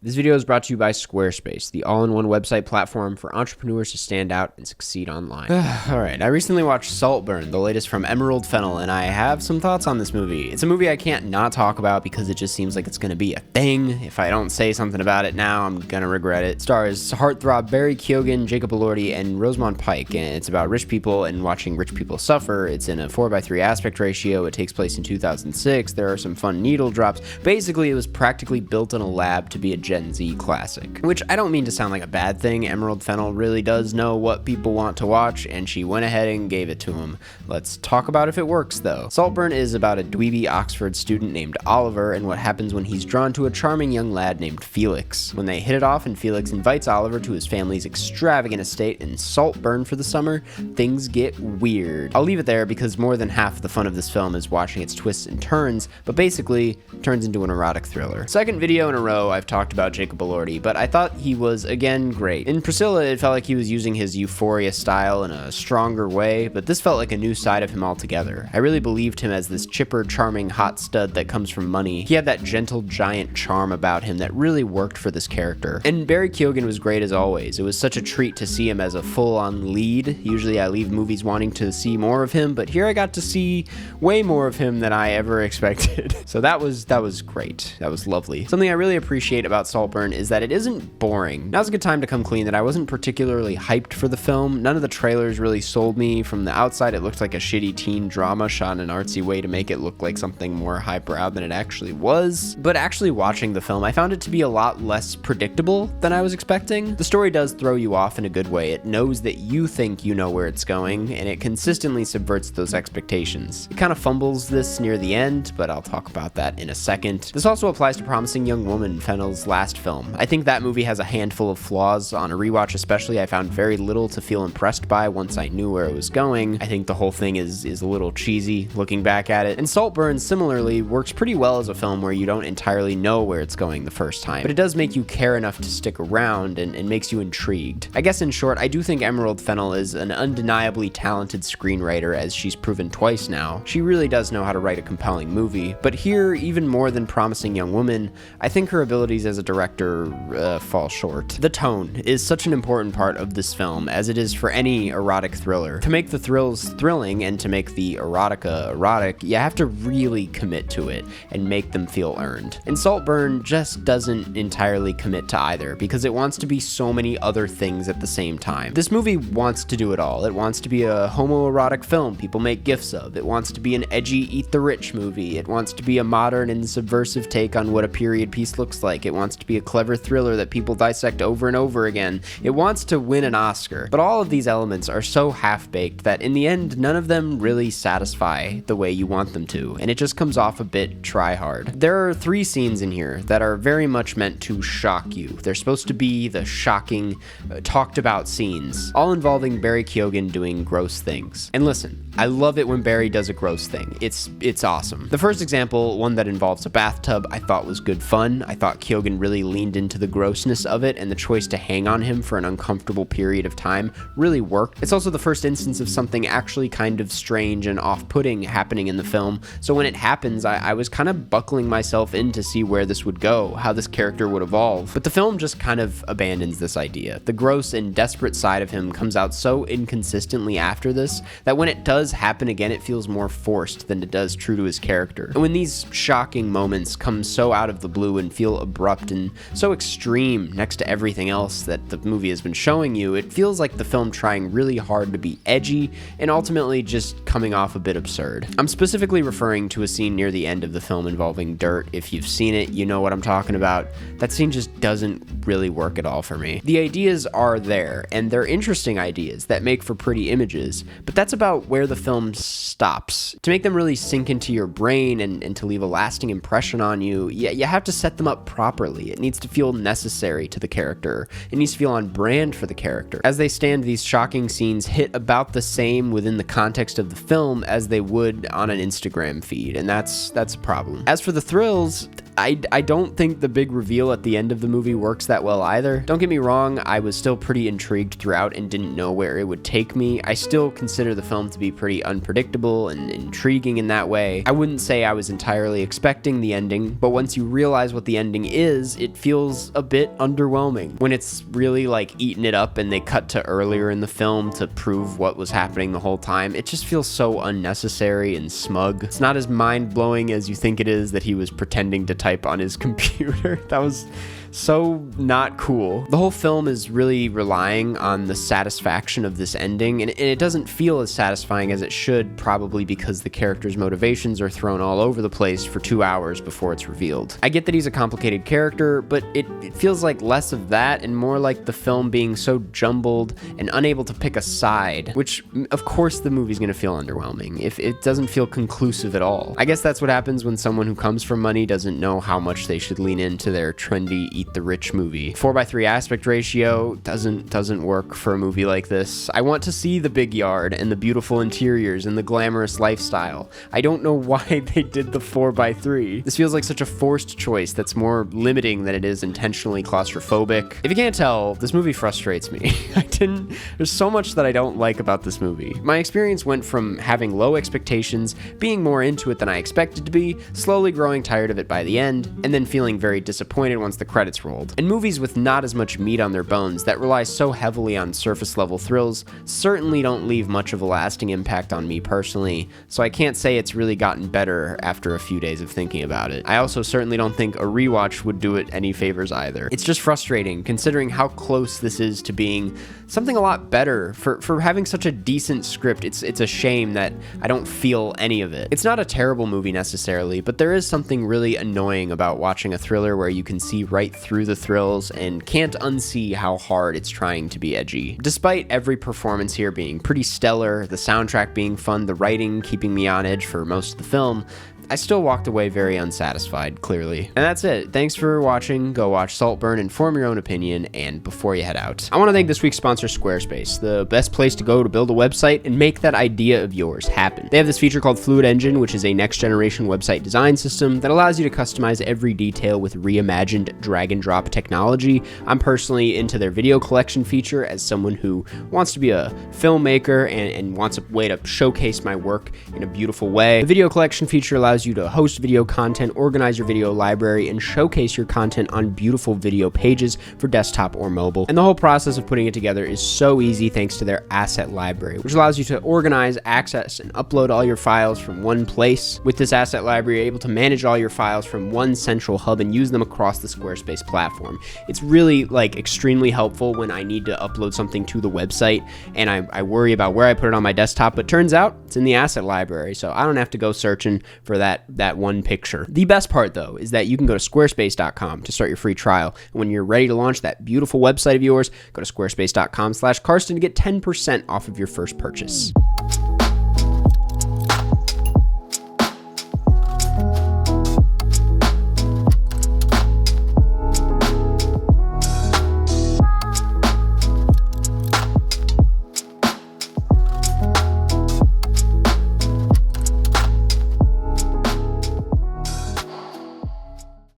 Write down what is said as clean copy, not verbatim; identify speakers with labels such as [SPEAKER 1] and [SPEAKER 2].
[SPEAKER 1] This video is brought to you by Squarespace, the all-in-one website platform for entrepreneurs to stand out and succeed online. Alright, I recently watched Saltburn, the latest from Emerald Fennell, and I have some thoughts on this movie. It's a movie I can't not talk about because it just seems like it's gonna be a thing. If I don't say something about it now, I'm gonna regret it. It stars heartthrob Barry Keoghan, Jacob Elordi, and Rosamund Pike, and it's about rich people and watching rich people suffer. It's in a 4:3 aspect ratio. It takes place in 2006. There are some fun needle drops. Basically, it was practically built in a lab to be a Gen Z classic, which I don't mean to sound like a bad thing. Emerald Fennell really does know what people want to watch, and she went ahead and gave it to him. Let's talk about if it works, though. Saltburn is about a dweeby Oxford student named Oliver and what happens when he's drawn to a charming young lad named Felix. When they hit it off and Felix invites Oliver to his family's extravagant estate in Saltburn for the summer, things get weird. I'll leave it there because more than half the fun of this film is watching its twists and turns, but basically it turns into an erotic thriller. Second video in a row I've talked about Jacob Elordi, but I thought he was, again, great. In Priscilla, it felt like he was using his Euphoria style in a stronger way, but this felt like a new side of him altogether. I really believed him as this chipper, charming hot stud that comes from money. He had that gentle, giant charm about him that really worked for this character. And Barry Keoghan was great as always. It was such a treat to see him as a full-on lead. Usually I leave movies wanting to see more of him, but here I got to see way more of him than I ever expected. So that was great. That was lovely. Something I really appreciate about Saltburn is that it isn't boring. Now's a good time to come clean that I wasn't particularly hyped for the film. None of the trailers really sold me. From the outside, it looked like a shitty teen drama shot in an artsy way to make it look like something more highbrow than it actually was. But actually watching the film, I found it to be a lot less predictable than I was expecting. The story does throw you off in a good way. It knows that you think you know where it's going, and it consistently subverts those expectations. It kind of fumbles this near the end, but I'll talk about that in a second. This also applies to Promising Young Woman, Fennell's last film. I think that movie has a handful of flaws. On a rewatch especially, I found very little to feel impressed by once I knew where it was going. I think the whole thing is a little cheesy looking back at it. And Saltburn similarly works pretty well as a film where you don't entirely know where it's going the first time, but it does make you care enough to stick around and makes you intrigued. I guess in short, I do think Emerald Fennell is an undeniably talented screenwriter, as she's proven twice now. She really does know how to write a compelling movie, but here, even more than Promising Young Woman, I think her abilities as a director fall short. The tone is such an important part of this film, as it is for any erotic thriller. To make the thrills thrilling and to make the erotica erotic, you have to really commit to it and make them feel earned. And Saltburn just doesn't entirely commit to either, because it wants to be so many other things at the same time. This movie wants to do it all. It wants to be a homoerotic film people make gifs of. It wants to be an edgy Eat the Rich movie. It wants to be a modern and subversive take on what a period piece looks like. It wants to be a clever thriller that people dissect over and over again. It wants to win an Oscar. But all of these elements are so half-baked that in the end, none of them really satisfy the way you want them to, and it just comes off a bit try-hard. There are 3 scenes in here that are very much meant to shock you. They're supposed to be the shocking, talked-about scenes, all involving Barry Keoghan doing gross things. And listen, I love it when Barry does a gross thing. It's awesome. The first example, one that involves a bathtub, I thought was good fun. I thought Keoghan really leaned into the grossness of it, and the choice to hang on him for an uncomfortable period of time really worked. It's also the first instance of something actually kind of strange and off-putting happening in the film, so when it happens, I was kind of buckling myself in to see where this would go, how this character would evolve. But the film just kind of abandons this idea. The gross and desperate side of him comes out so inconsistently after this that when it does happen again, it feels more forced than it does true to his character. And when these shocking moments come so out of the blue and feel abrupt and so extreme next to everything else that the movie has been showing you, it feels like the film trying really hard to be edgy and ultimately just coming off a bit absurd. I'm specifically referring to a scene near the end of the film involving dirt. If you've seen it, you know what I'm talking about. That scene just doesn't really work at all for me. The ideas are there, and they're interesting ideas that make for pretty images, but that's about where the film stops. To make them really sink into your brain and to leave a lasting impression on you, you have to set them up properly. It needs to feel necessary to the character. It needs to feel on brand for the character. As they stand, these shocking scenes hit about the same within the context of the film as they would on an Instagram feed, and that's a problem. As for the thrills, I don't think the big reveal at the end of the movie works that well either. Don't get me wrong, I was still pretty intrigued throughout and didn't know where it would take me. I still consider the film to be pretty unpredictable and intriguing in that way. I wouldn't say I was entirely expecting the ending, but once you realize what the ending is, times it feels a bit underwhelming. When it's really like eating it up and they cut to earlier in the film to prove what was happening the whole time, it just feels so unnecessary and smug. It's not as mind-blowing as you think it is that he was pretending to type on his computer. That was so not cool. The whole film is really relying on the satisfaction of this ending, and it doesn't feel as satisfying as it should, probably because the character's motivations are thrown all over the place for 2 hours before it's revealed. I get that he's a complicated character, but it feels like less of that and more like the film being so jumbled and unable to pick a side, which of course the movie's gonna feel underwhelming if it doesn't feel conclusive at all. I guess that's what happens when someone who comes from money doesn't know how much they should lean into their trendy eat the rich movie. 4:3 aspect ratio doesn't work for a movie like this. I want to see the big yard and the beautiful interiors and the glamorous lifestyle. I don't know why they did the 4:3. This feels like such a forced choice that's more limiting than it is intentionally claustrophobic. If you can't tell, this movie frustrates me. There's so much that I don't like about this movie. My experience went from having low expectations, being more into it than I expected to be, slowly growing tired of it by the end, and then feeling very disappointed once the credits rolled. And movies with not as much meat on their bones that rely so heavily on surface level thrills certainly don't leave much of a lasting impact on me personally, so I can't say it's really gotten better after a few days of thinking about it. I also certainly don't think a rewatch would do it any favors either. It's just frustrating considering how close this is to being something a lot better. For having such a decent script, it's a shame that I don't feel any of it. It's not a terrible movie necessarily, but there is something really annoying about watching a thriller where you can see right through the thrills and can't unsee how hard it's trying to be edgy. Despite every performance here being pretty stellar, the soundtrack being fun, the writing keeping me on edge for most of the film, I still walked away very unsatisfied, clearly. And that's it. Thanks for watching. Go watch Saltburn and form your own opinion, and before you head out, I want to thank this week's sponsor, Squarespace, the best place to go to build a website and make that idea of yours happen. They have this feature called Fluid Engine, which is a next-generation website design system that allows you to customize every detail with reimagined drag-and-drop technology. I'm personally into their video collection feature as someone who wants to be a filmmaker and wants a way to showcase my work in a beautiful way. The video collection feature allows you to host video content, organize your video library, and showcase your content on beautiful video pages for desktop or mobile. And the whole process of putting it together is so easy thanks to their asset library, which allows you to organize, access, and upload all your files from one place. With this asset library, you're able to manage all your files from one central hub and use them across the Squarespace platform. It's really extremely helpful when I need to upload something to the website and I worry about where I put it on my desktop, but turns out it's in the asset library, so I don't have to go searching for that one picture. The best part though is that you can go to squarespace.com to start your free trial. And when you're ready to launch that beautiful website of yours, go to squarespace.com/Karsten to get 10% off of your first purchase.